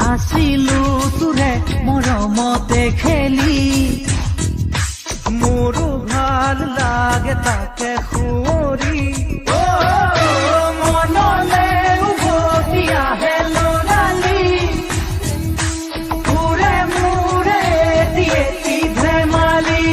আছিলো তোৰে মৰমতে খেলি মোৰো ভাল লাগে তাকে সুঁৱৰি মনলে উভতি আহে ল'ৰালি তোৰে মোৰে এটি ধেমালি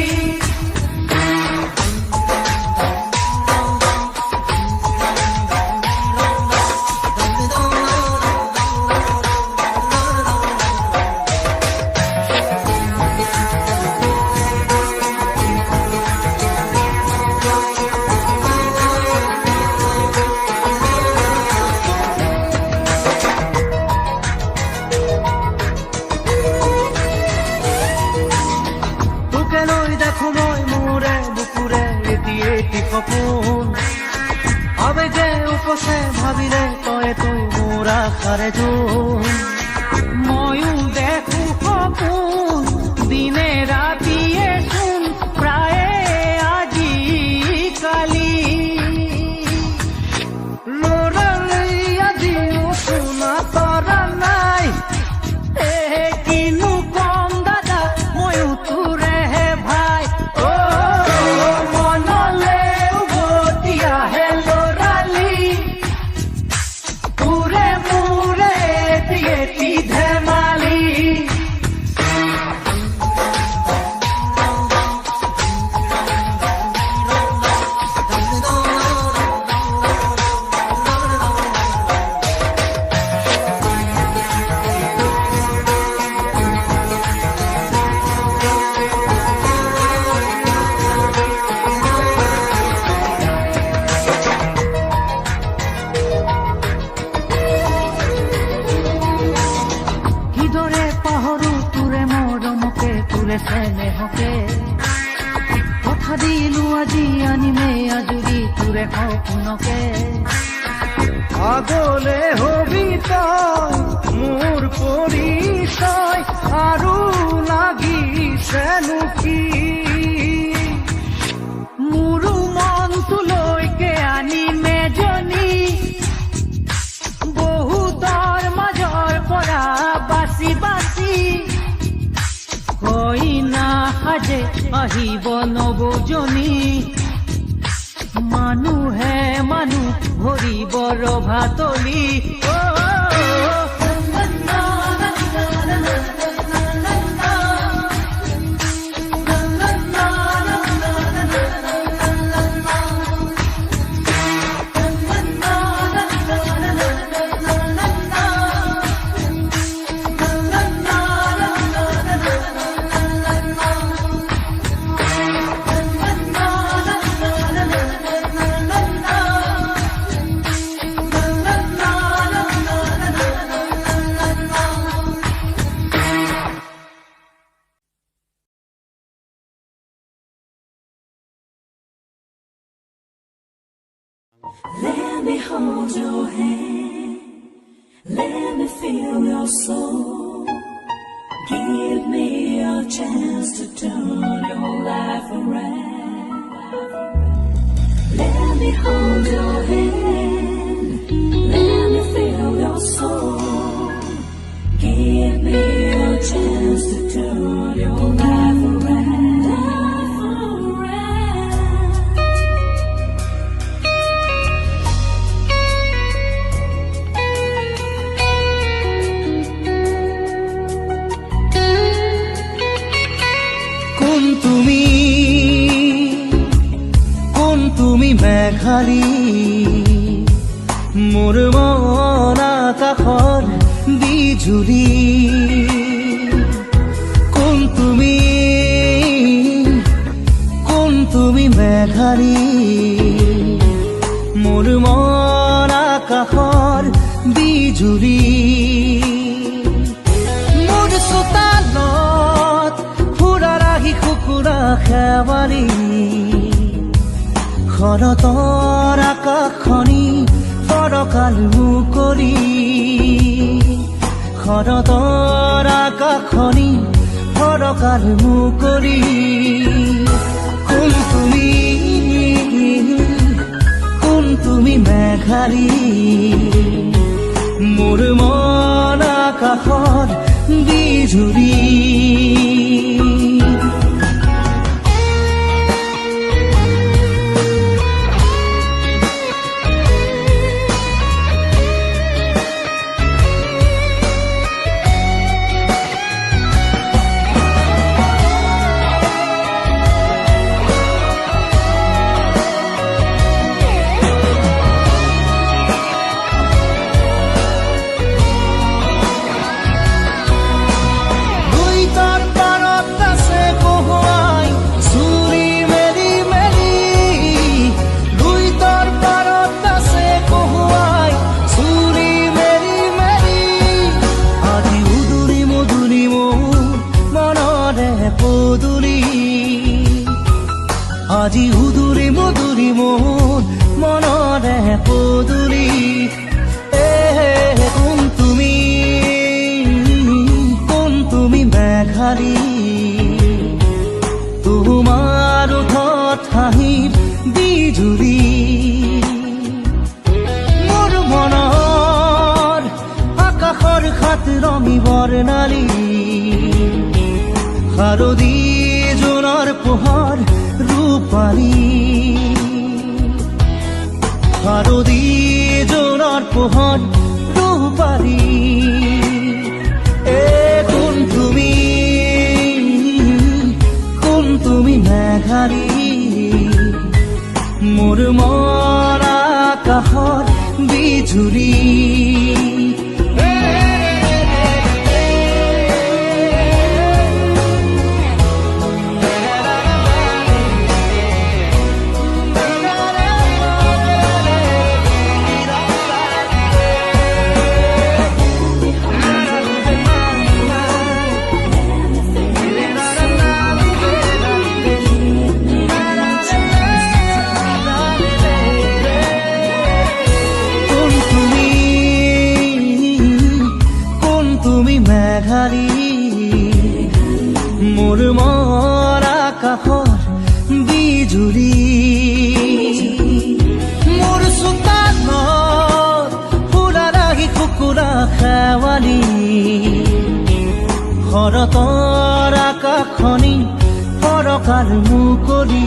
সপোন আবেগে উপচে ভাবিলে তই তুই মোৰ আশাৰে জোন ময়ো দেখো সপোন দিনে ৰাতিয়ে চোন প্ৰায়ে আজি কালি ল'ৰালি আজিও শুনা তৰা নাই কিনো কম দাদা ময়ো তোৰেহে ভাই স্নেহকে কথা দিলো আজি আনিমে আজৰি তোৰে সপোনকে আগলে হবি তই মোৰ পৰিচয় আৰু লাগিছেনো কি মোৰো মনটোলৈকে আনিমে জনী বহুতৰ মাজৰ পৰা বাচি বাচি কইনা সাজে আহিব নবজনী মানুহে মানুহ ভৰিব ৰভাতলি Let me hold your hand, let me feel your soul. Give me a chance to turn your life around. Let me hold your hand, let me feel your soul. Give me a chance to turn your life around. তুমি মেঘালী মোৰ মন আকাশৰ বিজুলী কোন তুমি মেঘালী মোৰ মন আকাশৰ বিজুলী মোৰ চোতালত ফুৰা ৰাখি কুকুৰা খেৱালী শৰতৰ আকাশখনি ফৰকাল মুকলি শৰতৰ আকাশখনি ফৰকাল মুকলি কোন তুমি মেঘালী মোৰ মন আকাশৰ বিজুৰী আজি উদুৰি মধুৰি মোৰ মনৰে পদুলি কোন তুমি মেঘালী তোমাৰ ওঠত হাঁহিৰ বিজুৰী মোৰ মনৰ আকাশৰ খাত ৰঙী বৰ্ণালী শাৰদী জোনৰ পোহৰ ৰূপালী শাৰদী জোনৰ পোহৰ ৰূপালী কোন তুমি মেঘালী মোৰ মন আকাশৰ বিজুৰী মোৰ মন আকাশৰ বিজুৰী মোৰ চোতালত ফুলা লাগি কুকুৰা খেৱালী শৰতৰ আকাশখনি ফৰকাৰ মুকলি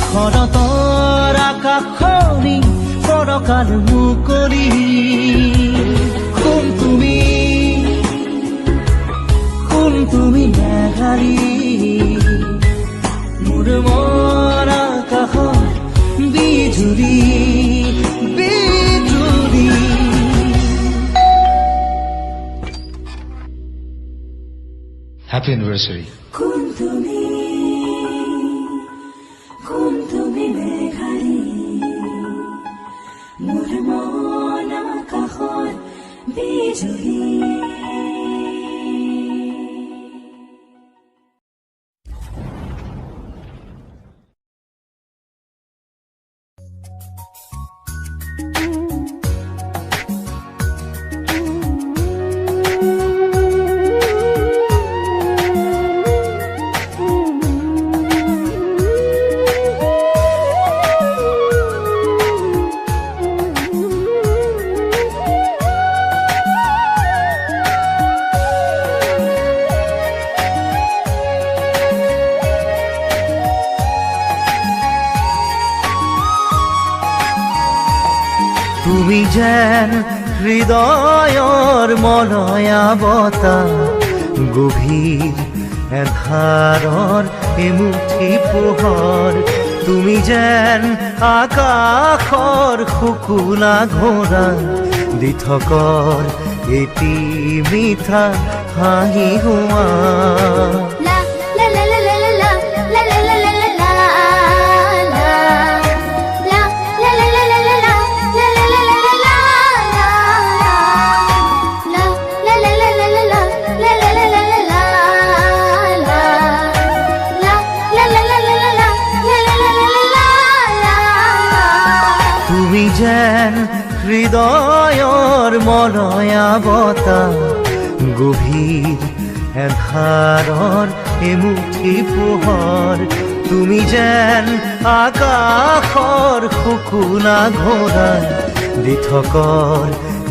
শৰতৰ আকাশখনি ফৰকাৰ মুকলি কোন তুমি মেঘালী মোৰ মন আকাশৰ বিজুৰী বিজুৰী হ্যাপি অ্যানিভাৰ্সাৰি কোন তুমি মেঘালী মোৰ মন আকাশৰ বিজুৰী তুমি যেন হৃদয়ৰ মলয়া বতাহ গভীৰ এন্ধাৰৰ এমুঠি পোহৰ তুমি যেন আকাশৰ শুকুলা ঘোঁৰা দি থকৰ এটি মিঠা হাঁহি হোৱা তুমি যেন হৃদয়ৰ মলয়া বতাহ গভীৰ এন্ধাৰৰ এমুঠি পোহৰ তুমি যেন আকাশৰ শুকুলা ঘোঁৰা দি থকৰ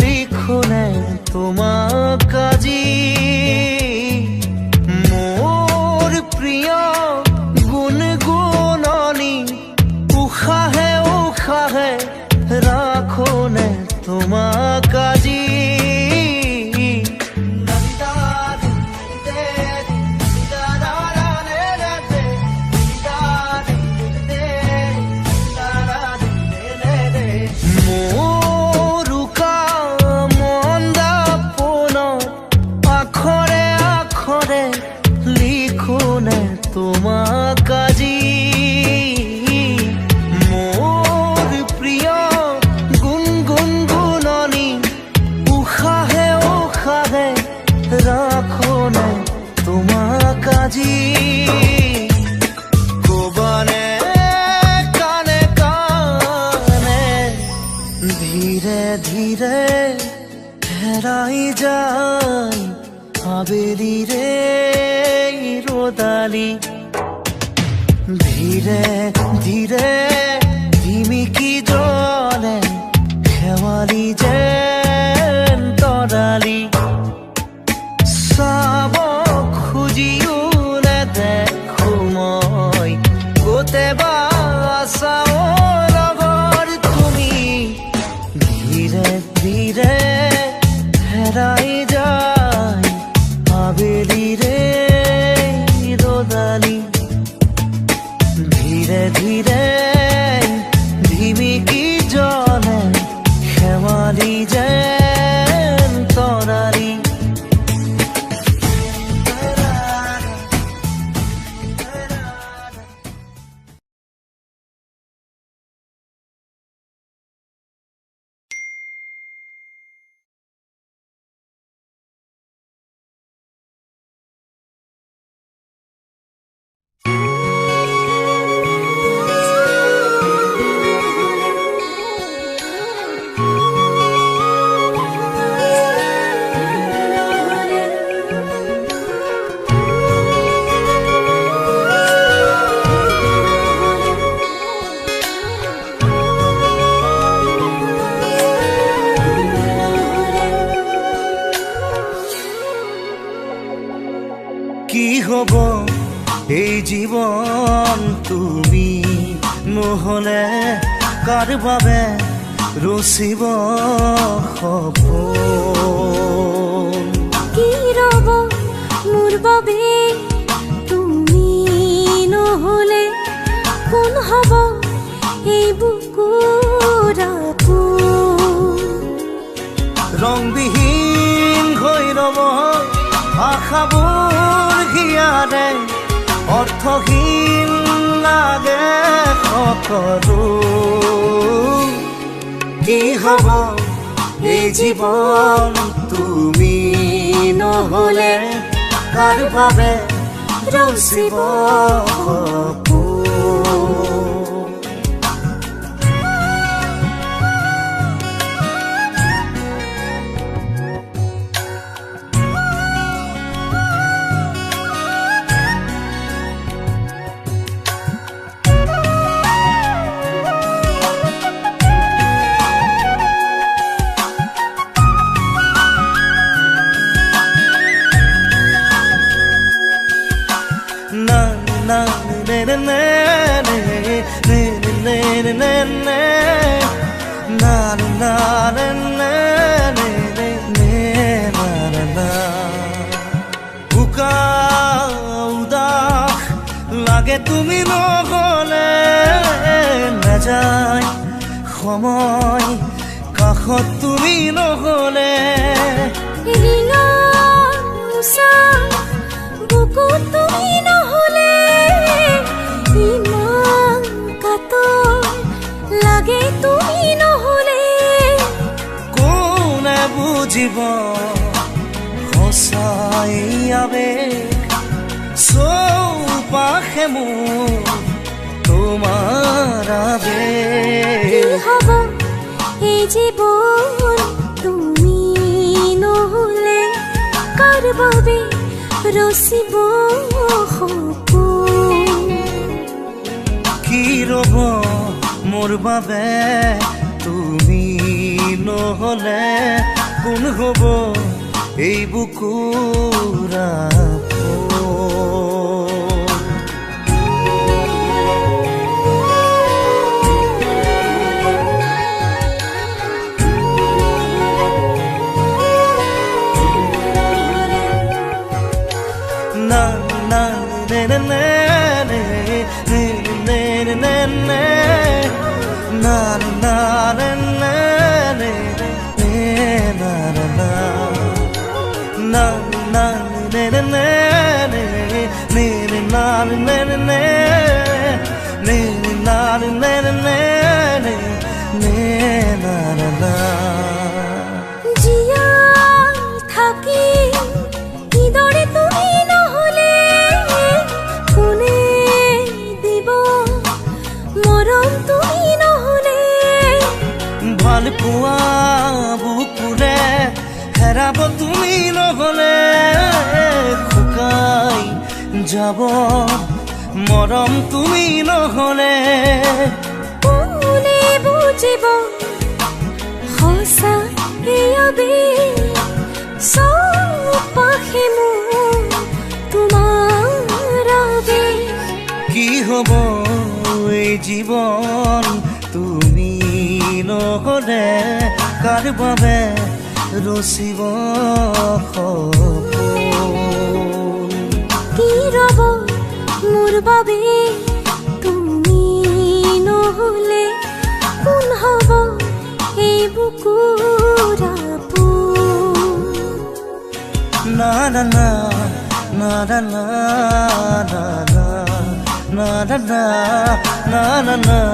লিখোনে তোমাক আজি মোৰ প্ৰিয় গুণগুণনি উশাহে উশাহে ৰাখোনে তোমাক আজি তোমাক আজি মোৰ প্ৰিয় গুণগুণগুণনি উশাহে উশাহে ৰাখোনে তোমাক আজি কবানে কানে কানে ধীৰে ধীৰে হেৰাই যায় আবেলিৰে ৰোদালি ধীৰে ধীৰে ধিমিকি জলে খেৱালি যেন তৰালি চাব খুজিও নেদেখো মই গোটেবা আছাও লগৰ তুমি ধীৰে ধীৰে হেৰাই যায় আবেলিৰে ৰোদালি ধীৰে ধীৰে ধিমিকি জলে খেৱালি যেন তৰালি কি হব এই জীবন তুমি নহলে কাৰ বাবে ৰচিব সপোন কি ৰব মোৰ বাবে তুমি নহলে কোন হব এই বুকুৰ আপোন ৰংবিহীন হৈ ৰব আশাবোৰ হিয়াৰে অৰ্থহীন লাগে সকলো কি হব এই জীৱন তুমি নহলে কাৰ বাবে ৰচিব সপোন লাগে তুমি নহলে নাযায় সময় কাষত তুমি নহলে বুকু তুমি নহলে ইমান কাতৰ লাগে তুমি নহলে কোনে বুজিব সঁচাই আবেগ চৌপাশে মোৰ তোমাৰ আবেগ কি হব এই জীৱন তুমি নহলে কাৰ বাবে ৰচিব সপোন কি ৰব মোৰ বাবে তুমি নহলে কোন হব এই বুকুৰ আপোন? না না নে নে নে নে নে নে নে নে na na na na na na na na na na na na Ziaul থাকি কিদৰে তুমি নহলে কোনে দিব মৰম তুমি নহলে ভাল পোৱা বুকুৰে হেৰাব তুমি নহলে শুকাই যাব মৰম তুমি নহলে কোনে বুজিব সঁচা এয়াবে চব পাখি মোৰ তোমাৰ বাবে কি হব এই জীৱন তুমি নহলে কাৰ বাবে ৰচিব সপোন? কি ৰব মোৰ বাবে তুমি নহলে কোন হব এই বুকুৰ আপোন? না না না না না না না na na na na na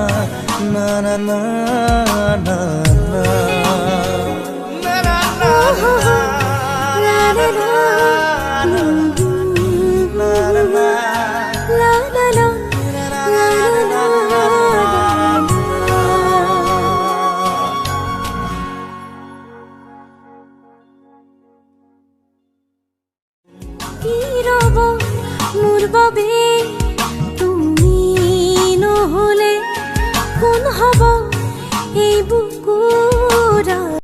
na na na na na na কি ৰব মোৰ বাবে তুমি নহলে কোন হব এই বুকুৰ